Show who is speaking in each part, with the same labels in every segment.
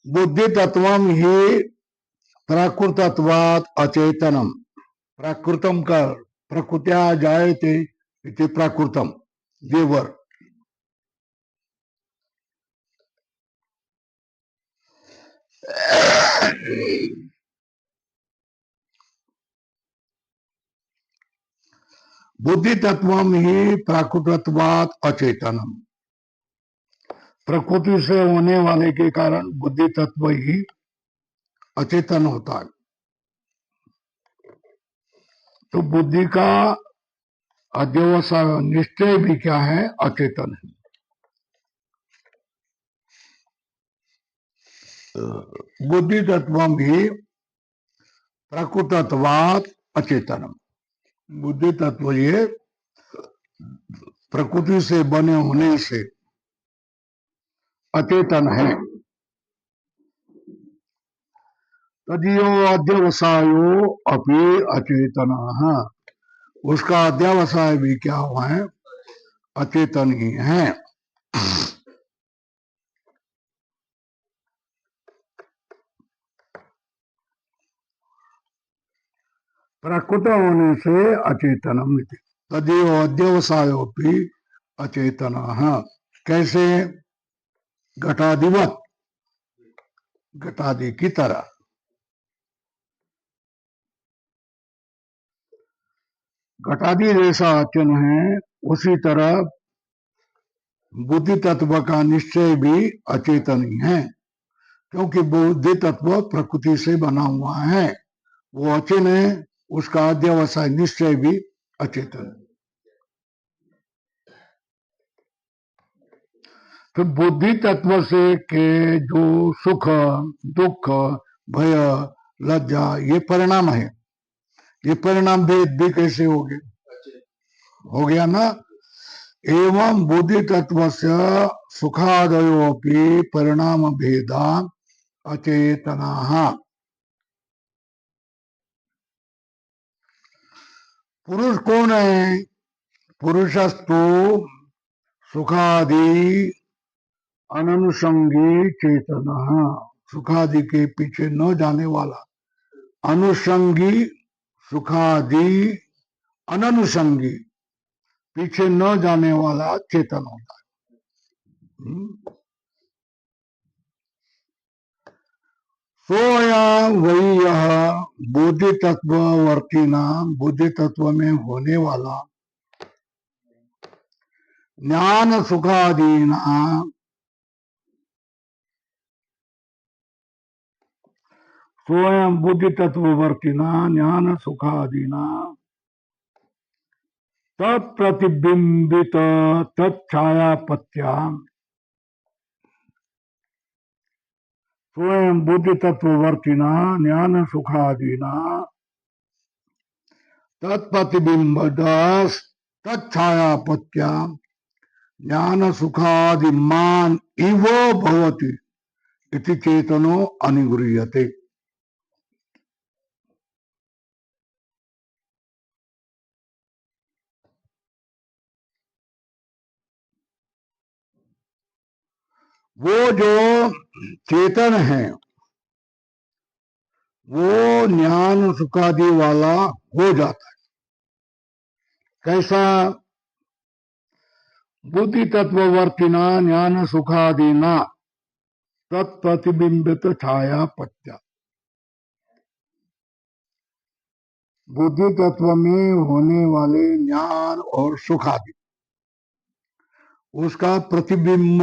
Speaker 1: बुद्धि तत्व ही प्राकृतत्वात् अचेतनम। प्राकृतम का प्रकृत्या जायते इति प्राकृतम देवर। बुद्धि तत्व ही प्राकृतत्वात् अचेतनम। प्रकृति से होने वाले के कारण बुद्धि तत्व ही अचेतन होता है। तो बुद्धि का अध्यवसाय निश्चय भी क्या है? अचेतन है। बुद्धि तत्व भी प्रकृतत्वात् अचेतनम। बुद्धि तत्व ये प्रकृति से बने होने से अचेतन है। तदीयो अध्यवसायो अपि अचेतन। उसका अध्यवसाय भी क्या हुआ है? अचेतन ही है। प्रकृत होने से अचेतनम। तदीयो अध्यवसायो भी अचेतन। कैसे? घटादिवत, घटादि की तरह। घटादि जैसा अचेतन है उसी तरह बुद्धि तत्व का निश्चय भी अचेतन ही है। क्योंकि बुद्धि तत्व प्रकृति से बना हुआ है, वो अचेतन है। उसका अध्यवसाय निश्चय भी अचेतन है। तो बुद्धि तत्व से के जो सुख, दुख, भय, लज्जा ये परिणाम है। ये परिणाम भेद भी कैसे हो गए? हो गया ना। एवं बुद्धि तत्व से सुखादयो परिणाम भेदा अचेतना। पुरुष कौन है? पुरुषस्तु सुखादि अनुषंगी चेतन। सुखादि के पीछे न जाने वाला, अनुषंगी, सुखादि अनुषंगी, पीछे न जाने वाला चेतन होता है। सोया वही यह बुद्धि तत्व वर्तीना, बुद्धि तत्व में होने वाला ज्ञान सुखादीना, स्वयं बुद्धि तत्ववर्तिना ज्ञान सुखादीना तत्प्रतिबिंबित तत्छायापत्या, स्वयं बुद्धि तत्ववर्तिना ज्ञान सुखादीना तत्प्रतिबिंबित तत्छायापत्या ज्ञान सुखादिमान इव भवति इति चेतनो अनुगृह्यते। वो जो चेतन है वो ज्ञान सुखादि वाला हो जाता है। कैसा? बुद्धि तत्ववर्तिना ज्ञान सुखादिना तत्प्रतिबिंबित छाया पत्या। बुद्धि तत्व में होने वाले ज्ञान और सुखादि, उसका प्रतिबिंब,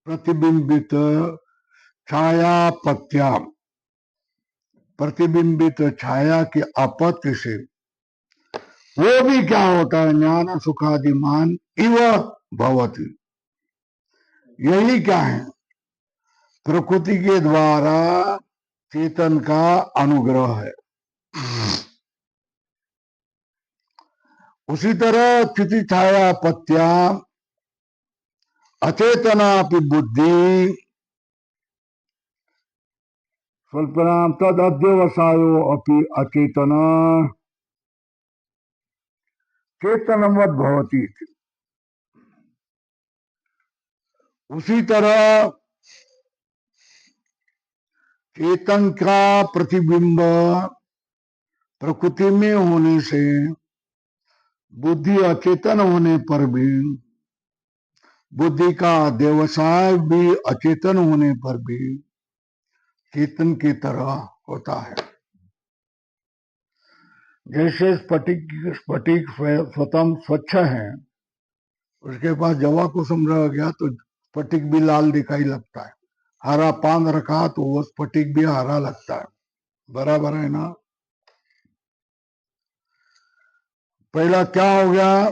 Speaker 1: प्रतिबिंबित छायापत्या, प्रतिबिंबित छाया के आपत्ति से वो भी क्या होता है? ज्ञान सुखादिमान इव भवति। यही क्या है? प्रकृति के द्वारा चेतन का अनुग्रह है। उसी तरह स्थिति छायापत्या अचेतना बुद्धि स्वल्पनाम तद अध्यवसायो अपि अचेतना चेतनवत भवति। उसी तरह चेतन का प्रतिबिंब प्रकृति में होने से बुद्धि अचेतन होने पर भी, बुद्धि का व्यवसाय भी अचेतन होने पर भी चेतन की तरह होता है। जैसे स्फटिक स्फटिक स्वतः स्वच्छ है, उसके पास जवा कुसुम रह गया तो स्फटिक भी लाल दिखाई लगता है। हरा पान रखा तो वो स्फटिक भी हरा लगता है। बराबर है ना। पहला क्या हो गया,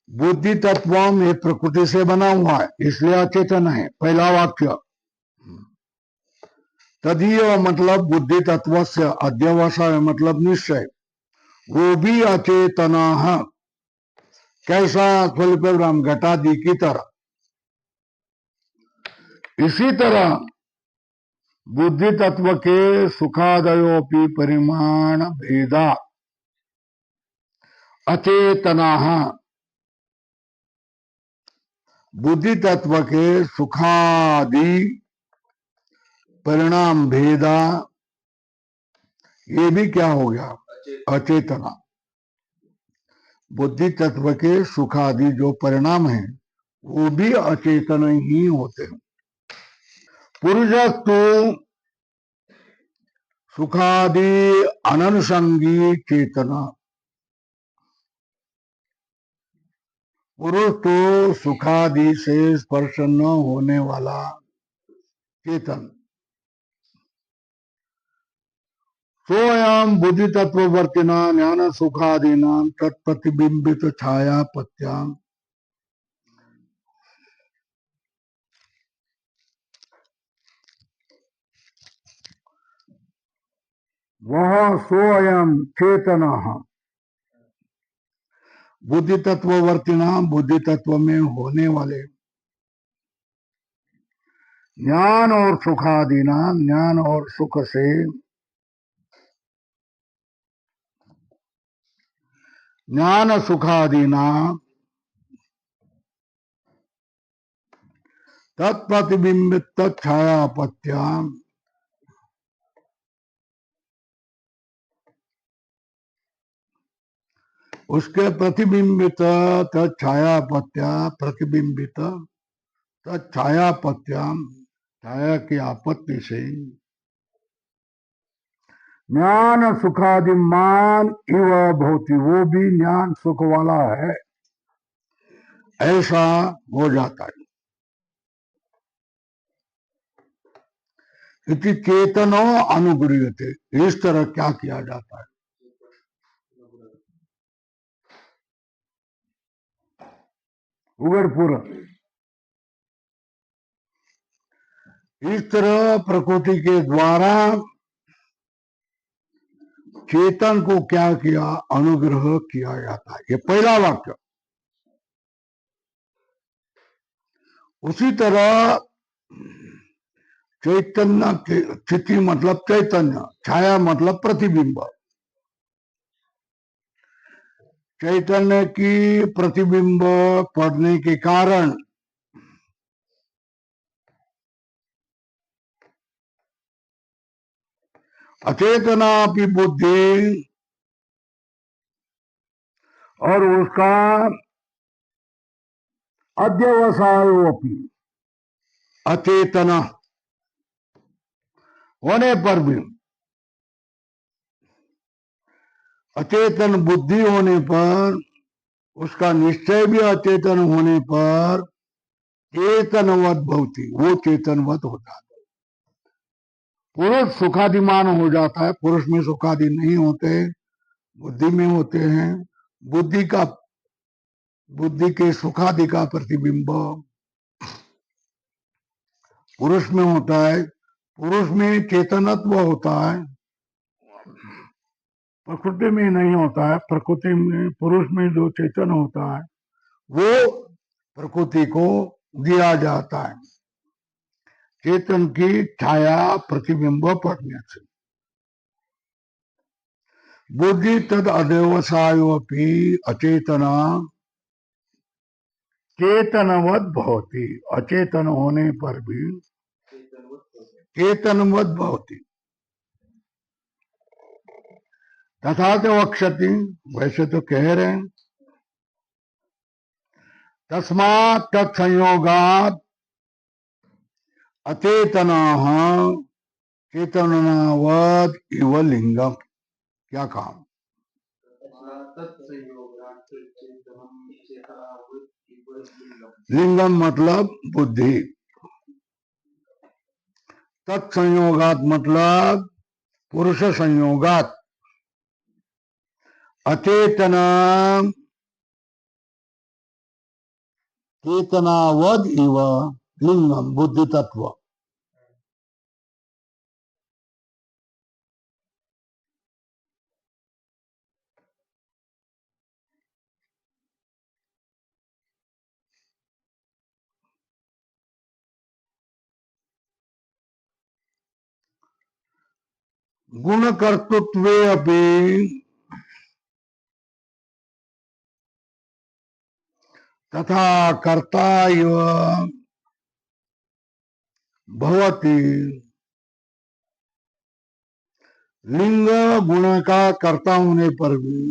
Speaker 1: बुद्धि तत्व में प्रकृति से बना हुआ है इसलिए अचेतन है। पहला वाक्य तदीय मतलब बुद्धि तत्व से, अध्यवसाय मतलब निश्चय, वो भी अचेतना है। कैसा, स्वल्पग्राम घटादि की तरह। इसी तरह बुद्धि तत्व के सुखादयोपि परिमाण भेदा अचेतना, बुद्धि तत्व के सुखादि परिणाम भेदा, ये भी क्या हो गया, अचेतना। बुद्धि तत्व के सुखादि जो परिणाम है वो भी अचेतन ही होते हैं। पुरुषस्तु सुखादि अननुसंगी चेतना, पुरुष तो सुखादि से स्पर्श न होने वाला चेतन। सोयम बुद्धि तत्ववर्तिना ज्ञान सुखादीना तत्प्रतिबिंबित छाया पत्याम, वह सोयम चेतना, बुद्धि तत्ववर्तिना बुद्धि तत्व में होने वाले ज्ञान और सुखादीना, ज्ञान और सुख से, ज्ञान सुखादीना तत्प्रतिबिंबित छायापत्याम, उसके प्रतिबिंबित छायापत्या, प्रतिबिंबित छायापत्याम, छाया की आपत्ति से ज्ञान सुखादिमान इव भवति, वो भी ज्ञान सुख वाला है ऐसा हो जाता है। इति चेतनो अनुगृह्यते, इस तरह क्या किया जाता है, उगड़पुर, इस तरह प्रकृति के द्वारा चेतन को क्या किया, अनुग्रह किया जाता है। ये पहला वाक्य। उसी तरह चैतन्य की स्थिति मतलब चैतन्य, छाया मतलब प्रतिबिंब, चैतन्य की प्रतिबिंब पड़ने के कारण अचेतना की बुद्धि और उसका अध्यवसायोपि, अचेतना होने पर भी, अचेतन बुद्धि होने पर, उसका निश्चय भी अचेतन होने पर चेतनवत भवति, वो चेतनवत होता है। पुरुष सुखादिमान हो जाता है, पुरुष में सुखादि नहीं होते, बुद्धि में होते हैं। बुद्धि का, बुद्धि के सुखादि का प्रतिबिंब पुरुष में होता है। पुरुष में चेतनत्व होता है, प्रकृति में नहीं होता है। प्रकृति में, पुरुष में जो चेतन होता है वो प्रकृति को दिया जाता है चेतन की छाया प्रतिबिंब पड़ने से। बुद्धि तद अध्यवसायोपि अचेतना चेतनवत भवति, अचेतन होने पर भी चेतनवत भवति। तथा तो वक्षति, वैसे तो कह रहे हैं, तस्मात् तत्संयोगात् अचेतनाः चेतनावत् इव लिंगम। क्या काम? लिंगम मतलब बुद्धि, तत्संयोगात मतलब पुरुष संयोगात, अचेतना चेतनावद इव लिंगम बुद्धि तत्व। गुणकर्तृत्वे अपि तथा कर्ता इव भवति। लिंग गुण का कर्ता होने पर भी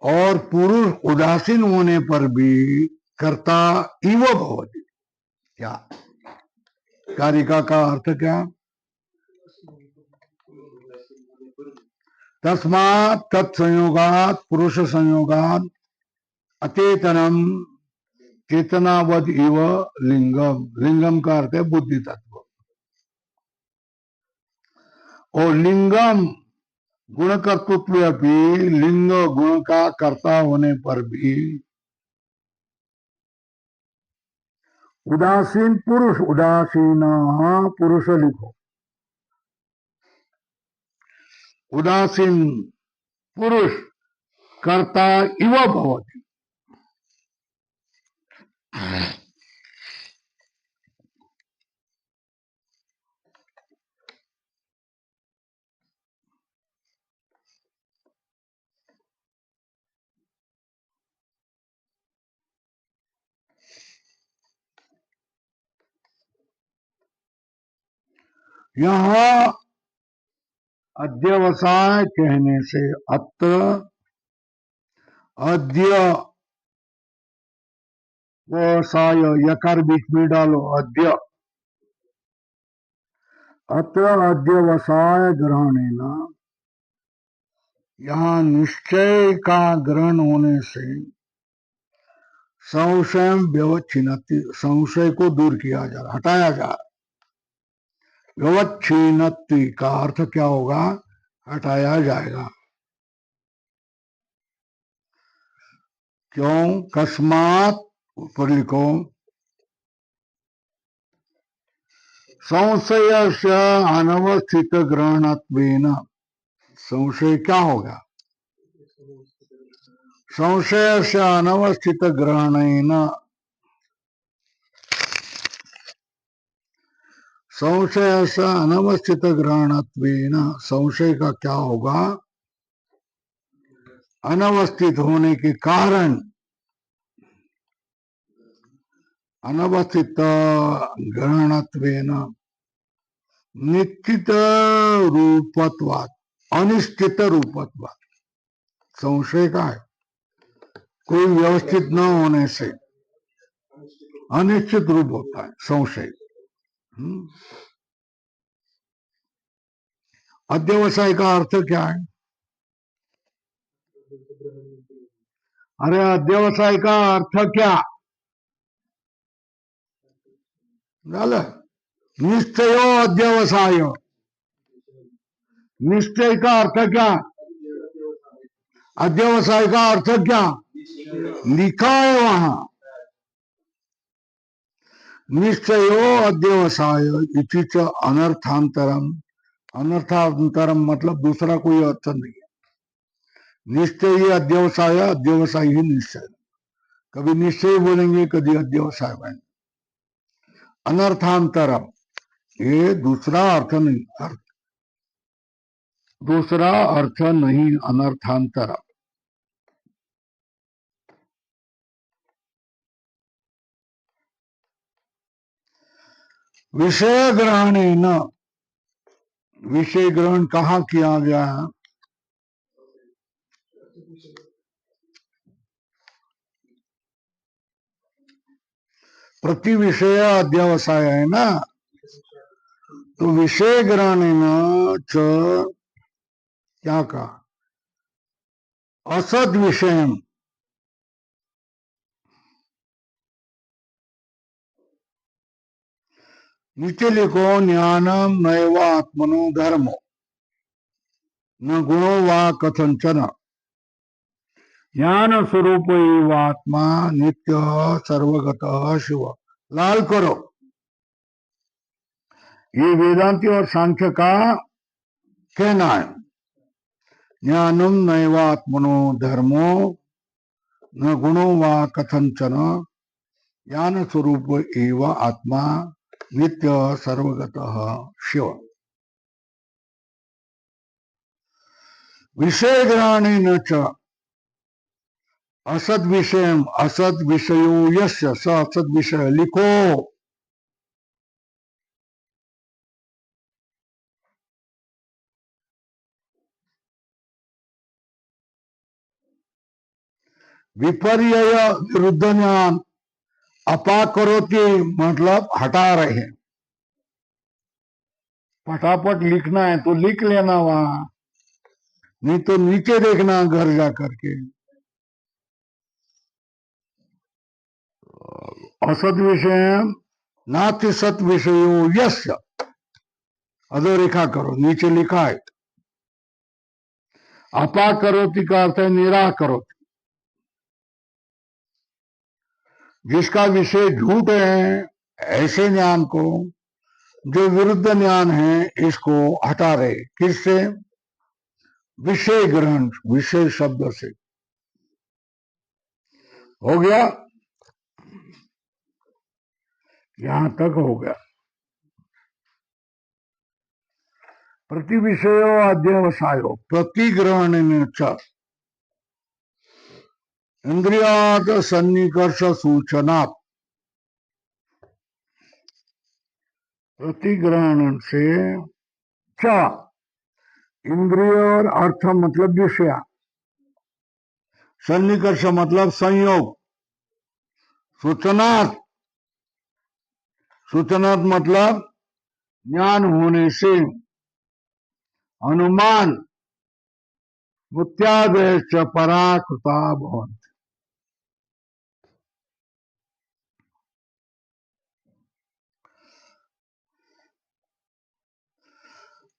Speaker 1: और पुरुष उदासीन होने पर भी कर्ता इव भवति। क्या कारिका का अर्थ क्या? तस्मात् तत्संयोगात् पुरुष संयोगात् अचेतनम चेतनावद इव लिंगम। लिंगम का अर्थ है बुद्धि तत्व। और लिंगम गुण कर्तृत्व भी, लिंग गुण का कर्ता होने पर भी उदासीन पुरुष, उदासीन पुरुष लिखो, उदासीन पुरुष कर्ता इव भवति। यहां अध्यवसाय कहने से अत्र अध्यवसाय यकार बीच में डालो, अद्य, अत्र अध्यवसाय ग्रहणेन, यहाँ निश्चय का ग्रहण होने से संशय व्यवच्छिन्नति, संशय को दूर किया जा रहा, हटाया जा रहा। व्यवच्छिन्नति का अर्थ क्या होगा? हटाया जाएगा। क्यों? कस्मात, ऊपर लिखो, संशय से अनवस्थित ग्रहणत्वेन। संशय क्या होगा? संशय से अनवस्थित ग्रहणेन, संशय से अनवस्थित ग्रहणत्वेन, संशय का क्या होगा? अनवस्थित होने के कारण, अनवस्थित ग्रहणत्वेन निश्चित रूपत्वात्, अनिश्चित रूपत्वात्। संशय का है कोई व्यवस्थित न होने से अनिश्चित रूप होता है संशय। अध्यवसाय का अर्थ क्या है? अरे अध्यवसाय का अर्थ क्या? निश्चयो अध्यवसाय। निश्चय का अर्थ क्या? अध्यवसाय का अर्थ क्या? लिखा है वहां, निश्चयो अध्यवसाय इति च अनर्थांतरम। अनर्थांतरम मतलब दूसरा कोई अर्थ नहीं है। निश्चय ही अध्यवसाय, अध्यवसाय ही निश्चय। कभी निश्चय बोलेंगे, कभी अध्यवसाय बोलेंगे। अनर्थांतरम ये दूसरा अर्थ नहीं, अर्थ दूसरा अर्थ नहीं, अनर्थांतरम। विषय ग्रहण न, विषय ग्रहण कहाँ किया गया है? प्रति विषय अध्यवसाय है ना, तो विषय ग्रहण न च क्या कहा? असद विषय। नीचे लिखो ज्ञानम नैव आत्मनो धर्मो न गुणो वा कथंचन ज्ञान स्वरूप एव आत्मा नित्य सर्वगत शिव। लाल करो। ये वेदांति और सांख्य का कहना है। ज्ञानम नैव आत्मनो धर्मो न गुणो वा कथंचन ज्ञान स्वरूप एव आत्मा नित्य सर्वगत शिव। विषय ग्रहणेन च असद विषय, असद विषयो यस्य स असद विषय। लिखो। विपर्य विरुद्ध ज्ञान। अपाकरोति मतलब हटा रहे हैं। फटाफट लिखना है तो लिख लेना वहां, नहीं तो नीचे देखना घर जा करके। असद विषय नाति सत विषयो यस्य, अधोरेखा करो, नीचे लिखा है। अपाकरोति का अर्थ है निराह करोति। जिसका विषय झूठ है ऐसे ज्ञान को, जो विरुद्ध ज्ञान है इसको हटा रहे। किससे? विषय ग्रहण, विषय शब्द से। हो गया, यहां तक हो गया। प्रति विषयो अध्यवसायो प्रतिग्रहण च इंद्रियात सन्निकर्ष सूचना। प्रतिग्रहण से च, इंद्रिय और अर्थ मतलब विषय, सन्निकर्ष मतलब संयोग, सूचनार्थ, सूचनार्थ मतलब ज्ञान होने से, अनुमान मुत्यादय च पराकृता भवन्ति।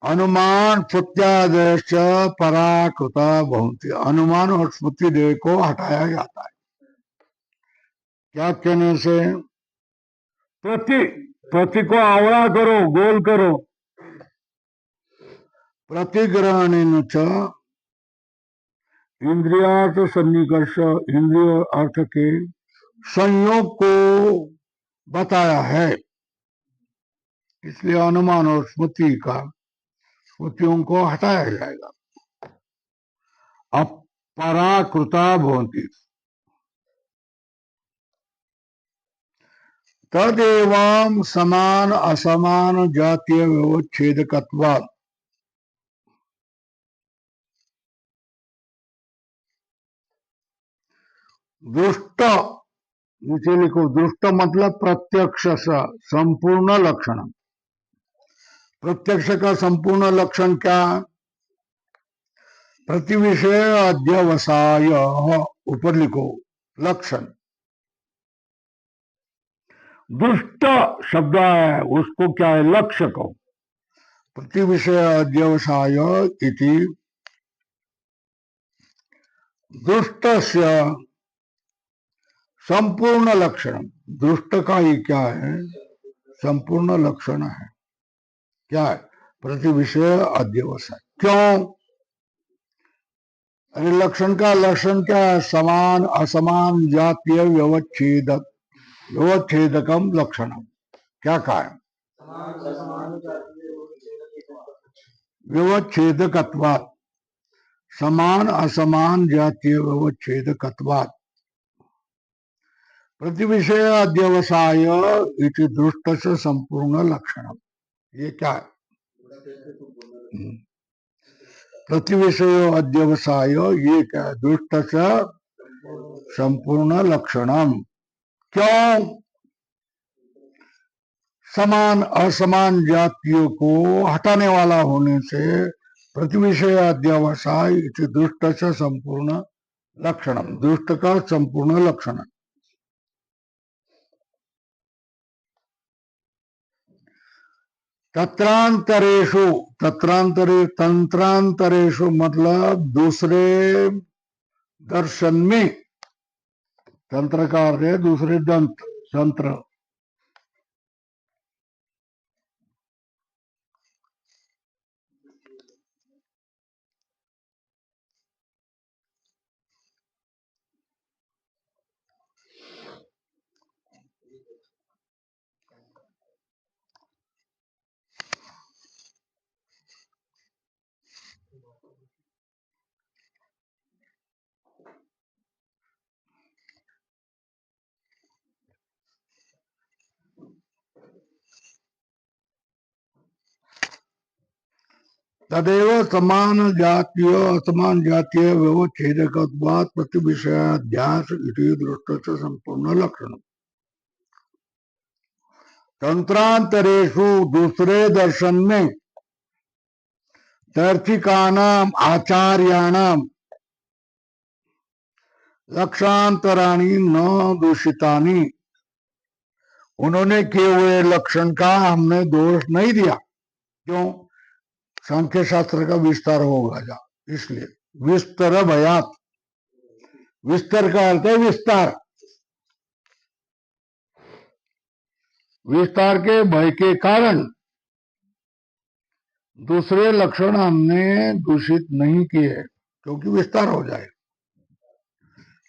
Speaker 1: अनुमान स्मृत्यादय च पराकृता भवन्ति। अनुमान और स्मृति देह को हटाया जाता है। क्या कहने से? प्रति, प्रति को आवड़ा करो, गोल करो। प्रतिग्रहण च इंद्रियार्थ सन्निकर्ष, इंद्रिय अर्थ के संयोग को बताया है, इसलिए अनुमान और स्मृति का, स्मृतियों को हटाया जाएगा। अब पराकृता भवन्ति। तदेवं समान असमान जातीय व्यवच्छेदकत्वात्। दुष्ट, नीचे लिखो, दुष्ट मतलब प्रत्यक्ष संपूर्ण लक्षण। प्रत्यक्ष का संपूर्ण लक्षण क्या? प्रतिविषय अध्यवसाय, ऊपर लिखो लक्षण। दुष्ट शब्द है, उसको क्या है? लक्ष्य को। प्रतिविषय अध्यवसाय इति दुष्टस्य संपूर्ण लक्षण। दुष्ट का ही क्या है? संपूर्ण लक्षण है। क्या है? प्रतिविषय अध्यवसाय। क्यों? अरे लक्षण का लक्षण क्या है? समान असमान जातीय व्यवच्छेदक, व्यवच्छेदकम लक्षणम। क्या कहा है? व्यवच्छेदकत्वात्, समान असमान जातीय व्यवच्छेदकत्वात्। प्रतिविषय अध्यवसाय इति दृष्ट से संपूर्ण लक्षण। ये क्या है? प्रतिविषय अध्यवसाय ये क्या है? दृष्ट से संपूर्ण लक्षणम। क्यों? समान असमान जातियों को हटाने वाला होने से प्रतिविषय अध्यवसाय इति दृष्ट से संपूर्ण लक्षणम, दृष्ट का संपूर्ण लक्षण। तत्रांतरेशु, तंत्रांतरेशु मतलब दूसरे दर्शन में, तंत्र का अर्थ है दूसरे तंत्र। तदेव समान जातीय असमान जातीय व्यवच्छेदकत्वात् प्रतिविषयाध्यास इति दृष्ट से संपूर्ण लक्षण। तंत्रांतरेशु दूसरे दर्शन में तार्किकानाम आचार्याणाम लक्षांतराणी न दूषितानी, उन्होंने किए हुए लक्षण का हमने दोष नहीं दिया। क्यों? सांख्य शास्त्र का विस्तार होगा जा, इसलिए विस्तर भयात, विस्तार का अर्थ है विस्तार, विस्तार के भय के कारण दूसरे लक्षण हमने दूषित नहीं किए क्योंकि विस्तार हो जाए।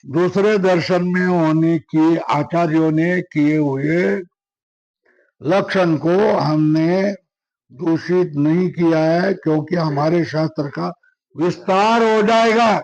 Speaker 1: दूसरे दर्शन में होने की आचार्यों ने किए हुए लक्षण को हमने दूषित नहीं किया है क्योंकि हमारे शास्त्र का विस्तार हो जाएगा।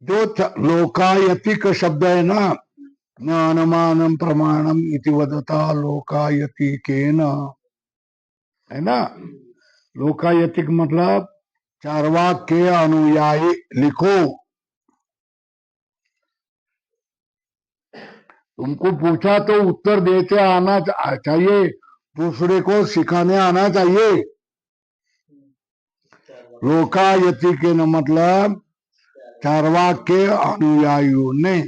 Speaker 1: जो लोकायतिक शब्द है ना, न अनुमानम प्रमाणम इति वदता लोकायति के न, है ना। लोकायतिक मतलब चार्वाक के अनुयायी लिखो। तुमको पूछा तो उत्तर देते आना चाहिए, दूसरे को सिखाने आना चाहिए। लोकायति के न मतलब चार्वाक के अनुयायियों ने,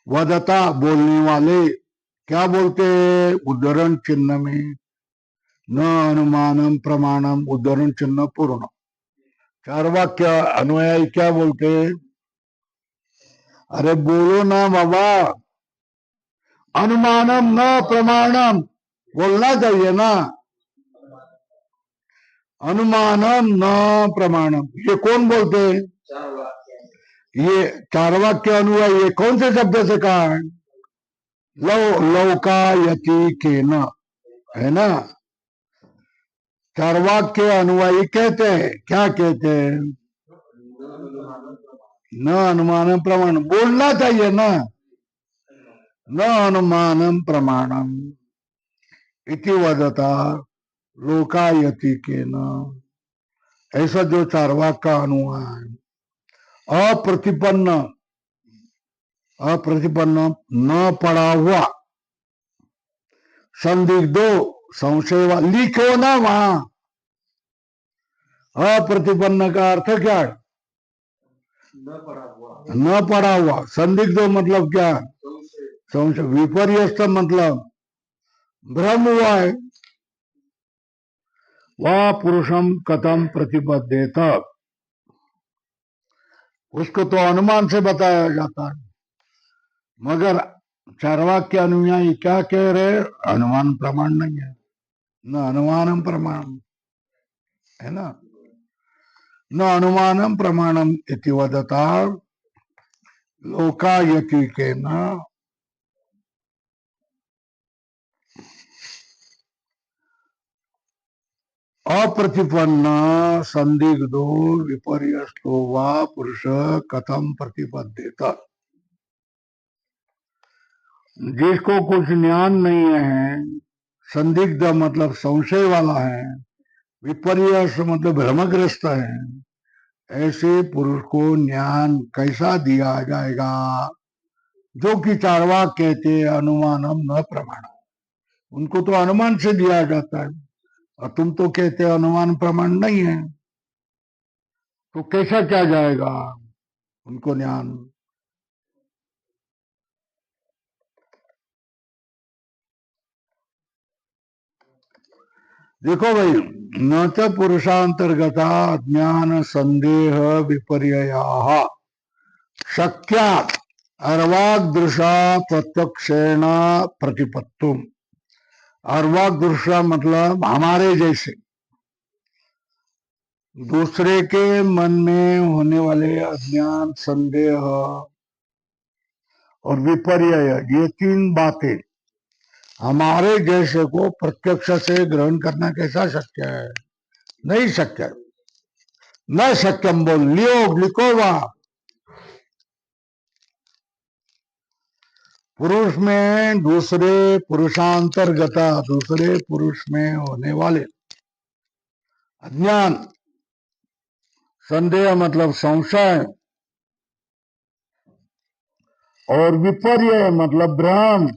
Speaker 1: वदता बोलने वाले, क्या बोलते हैं? उद्धरण चिन्ह में न अनुमानम प्रमाणम, उद्धरण चिन्ह पूर्ण। चार्वाक अनुयायी क्या बोलते? अरे बोलो ना बाबा, अनुमानम न प्रमाणम बोलना चाहिए ना। अनुमानम न प्रमाणम, ये कौन बोलते हैं? ये चार्वाक के अनुयायी, ये कौन से शब्द से कहा है? लौकायति के न, है ना। चार्वाक के अनुयायी कहते हैं, क्या कहते हैं? न अनुमानम प्रमाणम, बोलना चाहिए ना। न अनुमानम प्रमाणम इति वदता लोकायति के न, ऐसा जो चार्वाक का अनुयायी है, अप्रतिपन्न, अप्रतिपन्न न पड़ा हुआ, संदिग्धो संशय, लिखो ना वहां। अप्रतिपन्न का अर्थ क्या है? न पड़ा हुआ। संदिग्ध मतलब क्या? संशय। विपर्यस्त मतलब भ्रम हुआ है। वह पुरुषम कथम प्रतिपद्येत, उसको तो अनुमान से बताया जाता है, मगर चार्वाक के अनुयायी क्या कह रहे? अनुमान प्रमाण नहीं है, न अनुमानम प्रमाण, है ना। न अनुमानम प्रमाणम इति वदता लोकायतिकेन अप्रतिपन्न संदिग्धो विपर्यस्तो वा पुरुष कथम प्रतिपद्येत। जिसको कुछ ज्ञान नहीं है, संदिग्ध मतलब संशय वाला है, विपर्यस मतलब भ्रमग्रस्त है, ऐसे पुरुष को ज्ञान कैसा दिया जाएगा? जो कि चारवाक कहते अनुमानम न प्रमाण, उनको तो अनुमान से दिया जाता है, और तुम तो कहते अनुमान प्रमाण नहीं है, तो कैसा क्या जाएगा उनको ज्ञान? देखो भाई, न च पुरुषांतर्गता ज्ञान संदेह विपर्यया शक्यात् अर्वाग्दृशा प्रत्यक्षेण प्रतिपत्तुम। अर्वाग्दृशा मतलब हमारे जैसे, दूसरे के मन में होने वाले अज्ञान, संदेह और विपर्यय, ये तीन बातें हमारे जैसे को प्रत्यक्ष से ग्रहण करना कैसा शक्य है? नहीं शक्य। न शक्यम बोल लियो, लिखो वहां। पुरुष में दूसरे पुरुषांतर्गता, दूसरे पुरुष में होने वाले अज्ञान, संदेह मतलब संशय, और विपर्य मतलब भ्रम,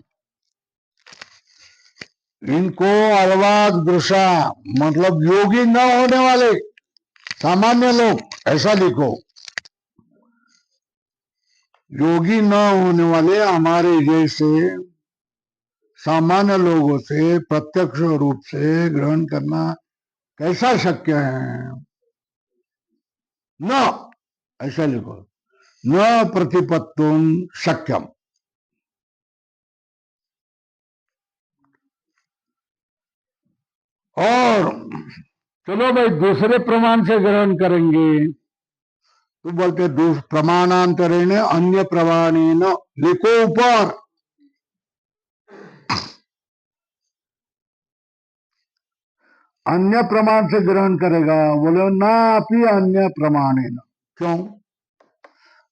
Speaker 1: इनको अलवाग दृशा मतलब योगी न होने वाले सामान्य लोग, ऐसा लिखो। योगी न होने वाले हमारे जैसे सामान्य लोगों से प्रत्यक्ष रूप से ग्रहण करना कैसा शक्य है? न, ऐसा लिखो, न प्रतिपत्तुम शक्यम। और चलो भाई दूसरे प्रमाण से ग्रहण करेंगे, तो बोलते प्रमाणांतरेण अन्य प्रमाणेन, लिखो ऊपर। अन्य प्रमाण से ग्रहण करेगा, बोले ना अपनी अन्य प्रमाणेन। क्यों?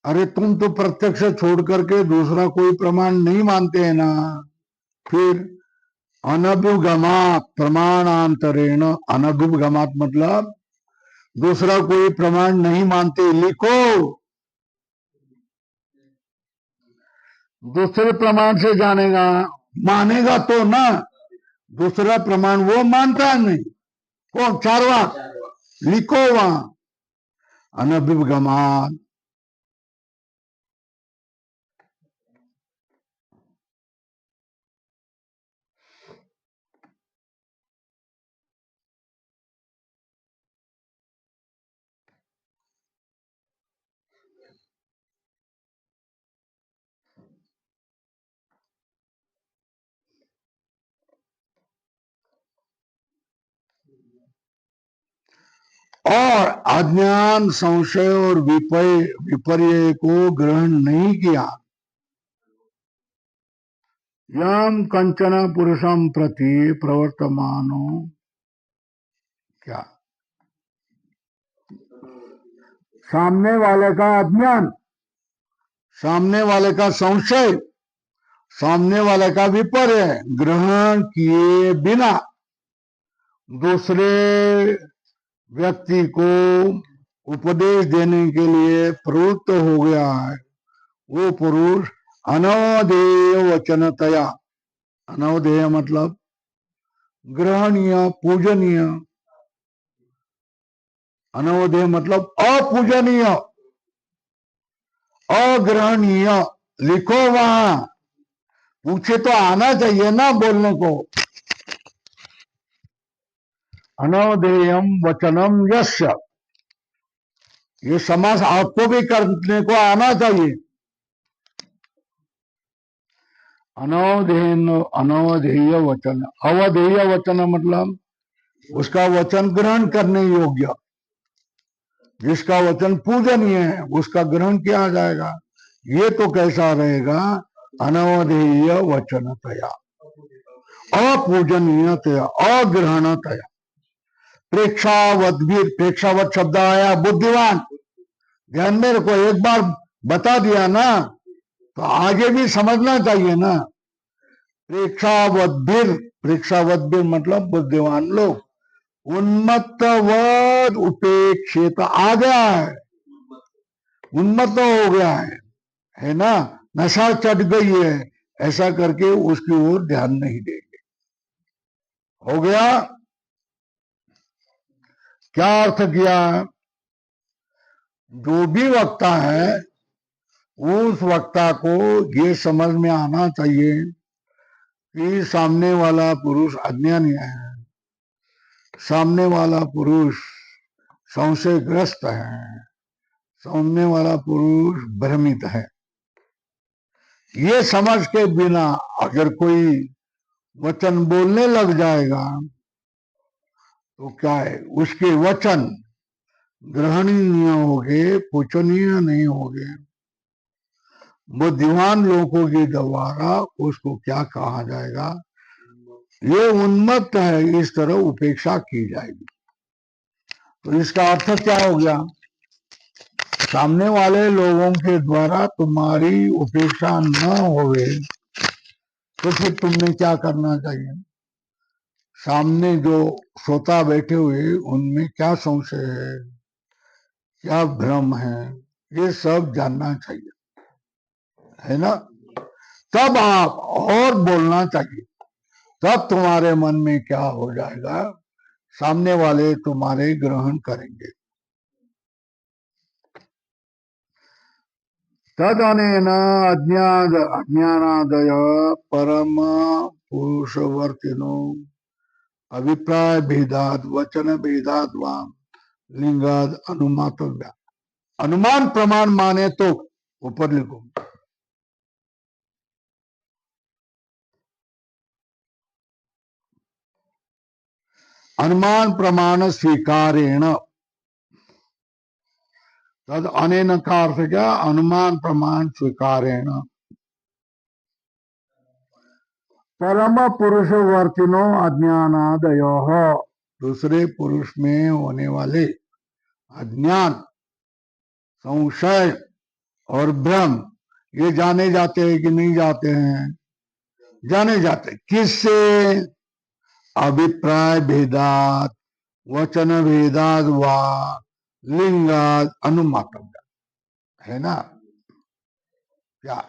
Speaker 1: अरे तुम तो प्रत्यक्ष छोड़ करके दूसरा कोई प्रमाण नहीं मानते हैं ना। फिर अनभिगमात प्रमाणांतरेण, अनभिगमात मतलब दूसरा कोई प्रमाण नहीं मानते, लिखो। दूसरे प्रमाण से जानेगा, मानेगा तो ना। दूसरा प्रमाण वो मानता नहीं, कौन? चारवाक। लिखो वहां, अनभिगमात। और अज्ञान, संशय और विपर्य को ग्रहण नहीं किया। यम कंचन पुरुषम प्रति प्रवर्तमानो, क्या? सामने वाले का अज्ञान, सामने वाले का संशय, सामने वाले का विपर्य ग्रहण किए बिना दूसरे व्यक्ति को उपदेश देने के लिए प्रवृत्त हो गया है, वो पुरुष अनवधेय वचनतया, अनवधेय मतलब ग्रहणीय, पूजनीय, अनवधेय मतलब अपूजनीय, अग्रहणीय। लिखो वहां, पूछे तो आना चाहिए ना बोलने को। अनवधेयम वचनम यस्य, ये समास आपको भी करने को आना चाहिए। अनवधेय, अनवधेय वचन, अवधेय वचन मतलब उसका वचन ग्रहण करने योग्य, जिसका वचन पूजनीय है उसका ग्रहण किया जाएगा। ये तो कैसा रहेगा? अनवधेय वचनतया, अपूजनीयतया, अग्रहणतया। प्रेक्षावत भी, प्रेक्षावत शब्द आया बुद्धिमान, ध्यान में रखो, एक बार बता दिया ना तो आगे भी समझना चाहिए ना। प्रेक्षावद्भिर, प्रेक्षावद्भिर मतलब बुद्धिमान लोग, उन्मत्तवद उपेक्षित, आ गया है, उन्मत्त हो गया है ना, नशा चढ़ गई है, ऐसा करके उसकी ओर ध्यान नहीं देंगे। हो गया? क्या अर्थ किया? जो भी वक्ता है उस वक्ता को ये समझ में आना चाहिए कि सामने वाला पुरुष अज्ञानी है, सामने वाला पुरुष संशयग्रस्त है, सामने वाला पुरुष भ्रमित है। ये समझ के बिना अगर कोई वचन बोलने लग जाएगा तो क्या है, उसके वचन ग्रहणीय होंगे, पूजनीय नहीं होंगे। बुद्धिमान लोगों के द्वारा उसको क्या कहा जाएगा? ये उन्मत्त है, इस तरह उपेक्षा की जाएगी। तो इसका अर्थ क्या हो गया? सामने वाले लोगों के द्वारा तुम्हारी उपेक्षा न होवे तो फिर तुमने क्या करना चाहिए? सामने जो श्रोता बैठे हुए उनमें क्या संशय है, क्या भ्रम है, ये सब जानना चाहिए, है ना। तब आप और बोलना चाहिए, तब तुम्हारे मन में क्या हो जाएगा, सामने वाले तुम्हारे ग्रहण करेंगे। तदनेन अज्ञानादय परम पुरुषवर्तिनो अभिप्राय भेदाद वचन भेदाद व लिंगाद अनुमातव्या। अनुमान प्रमाण माने तो ऊपर लिखो, अनुमान प्रमाण स्वीकारेण, तद अनेन का अर्थ क्या? अनुमान प्रमाण स्वीकारेण परम पुरुष वर्तिनो अज्ञानादयो, दूसरे पुरुष में होने वाले अज्ञान, संशय और भ्रम, ये जाने जाते हैं कि नहीं जाते हैं? जाने जाते। किससे? अभिप्राय भेदात वचन भेदात वा लिंगाद अनुमातव्य, है ना। क्या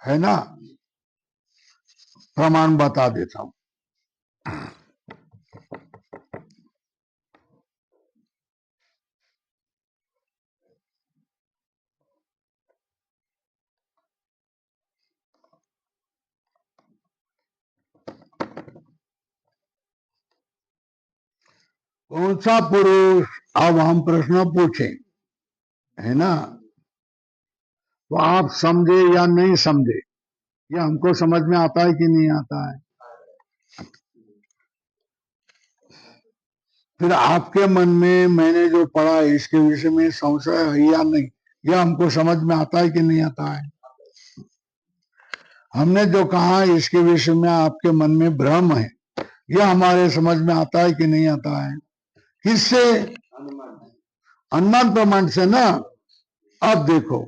Speaker 1: है ना? प्रमाण बता देता हूं। कौन सा पुरुष? अब हम प्रश्न पूछें, है ना, तो आप समझे या नहीं समझे, ये हमको समझ में आता है कि नहीं आता है? फिर आपके मन में मैंने जो पढ़ा इसके विषय में संशय है या नहीं, यह हमको समझ में आता है कि नहीं आता है? हमने जो कहा इसके विषय में आपके मन में भ्रम है, यह हमारे समझ में आता है कि नहीं आता है? किससे? अनुमान प्रमाण से ना। अब देखो,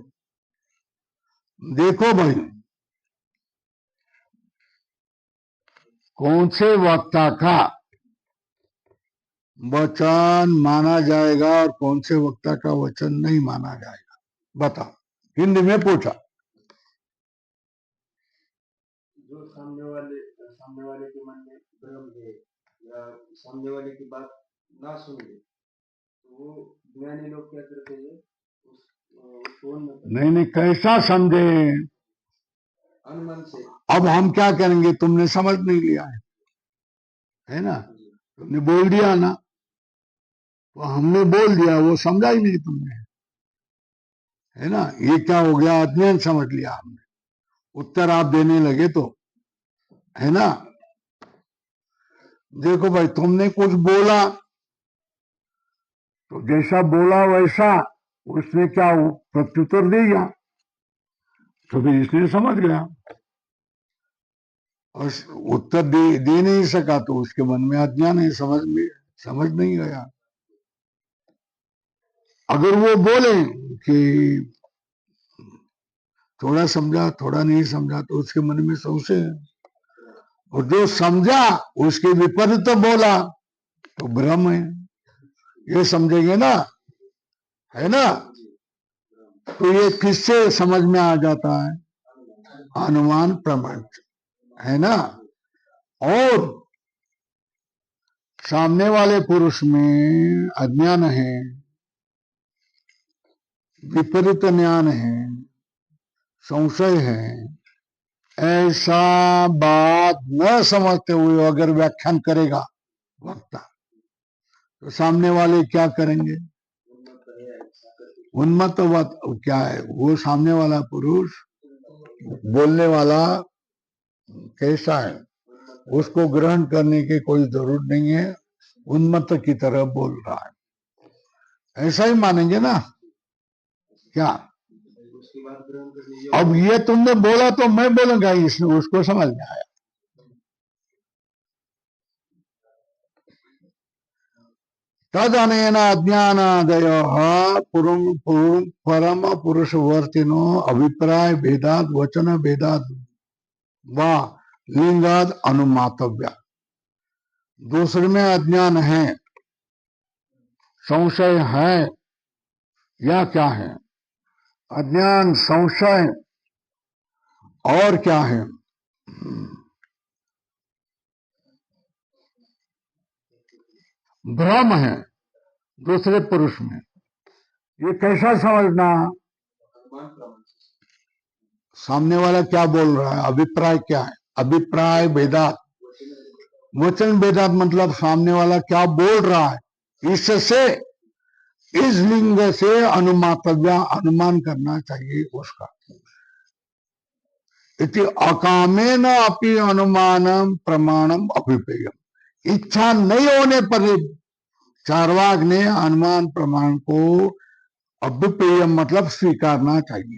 Speaker 1: देखो भाई, कौन से वक्ता का वचन माना जाएगा और कौन से वक्ता का वचन नहीं माना जाएगा, बताओ। हिंदी में पूछा।
Speaker 2: जो सामने वाले के मन में भ्रम है या सामने वाले की बात ना सुन ले, तो वो ज्ञानी लोग क्या करते हैं,
Speaker 1: नहीं, कैसा समझे?
Speaker 2: अनुमान से।
Speaker 1: अब हम क्या करेंगे? तुमने समझ नहीं लिया है ना, तुमने बोल दिया ना, तो हमने बोल दिया, वो समझा ही नहीं तुमने, है ना। ये क्या हो गया? अज्ञान समझ लिया हमने, उत्तर आप देने लगे तो, है ना। देखो भाई, तुमने कुछ बोला तो जैसा बोला वैसा उसने क्या प्रत्युत्तर दिया, तो फिर इसलिए समझ गया। और उत्तर दे नहीं सका तो उसके मन में अज्ञान है, समझ नहीं गया। अगर वो बोले कि थोड़ा समझा थोड़ा नहीं समझा तो उसके मन में संशय है, और जो समझा उसके विपरीत बोला तो भ्रम है, ये समझेंगे ना, है ना। तो ये किससे समझ में आ जाता है, अनुमान प्रमाण, है ना। और सामने वाले पुरुष में अज्ञान है, विपरीत ज्ञान है, संशय है, ऐसा बात न समझते हुए अगर व्याख्यान करेगा वक्ता, तो सामने वाले क्या करेंगे, उन्मत्त क्या है वो सामने वाला पुरुष, बोलने वाला कैसा है उसको ग्रहण करने की कोई जरूरत नहीं है, उन्मत्त की तरह बोल रहा है, ऐसा ही मानेंगे ना क्या। अब ये तुमने बोला तो मैं बोलूंगा, इसने उसको समझ में आया। तदनेन अज्ञानादय परम पुरुषवर्तिनो अभिप्राय भेदाद वचन भेदाद व लिंगाद अनुमातव्य। दूसरे में अज्ञान है, संशय है, या क्या है, अज्ञान, संशय और क्या है, भ्रम है दूसरे पुरुष में। ये कैसा समझना, सामने वाला क्या बोल रहा है, अभिप्राय क्या है, अभिप्राय भेदात, वचन भेदात मतलब सामने वाला क्या बोल रहा है, इससे इस लिंग से अनुमातव्य, अनुमान करना चाहिए उसका। इति अकामेन अपि अनुमानम प्रमाणम अभिप्रेयम। इच्छा नहीं होने पर चार्वाक ने अनुमान प्रमाण को अभिप्रेयम मतलब स्वीकारना चाहिए।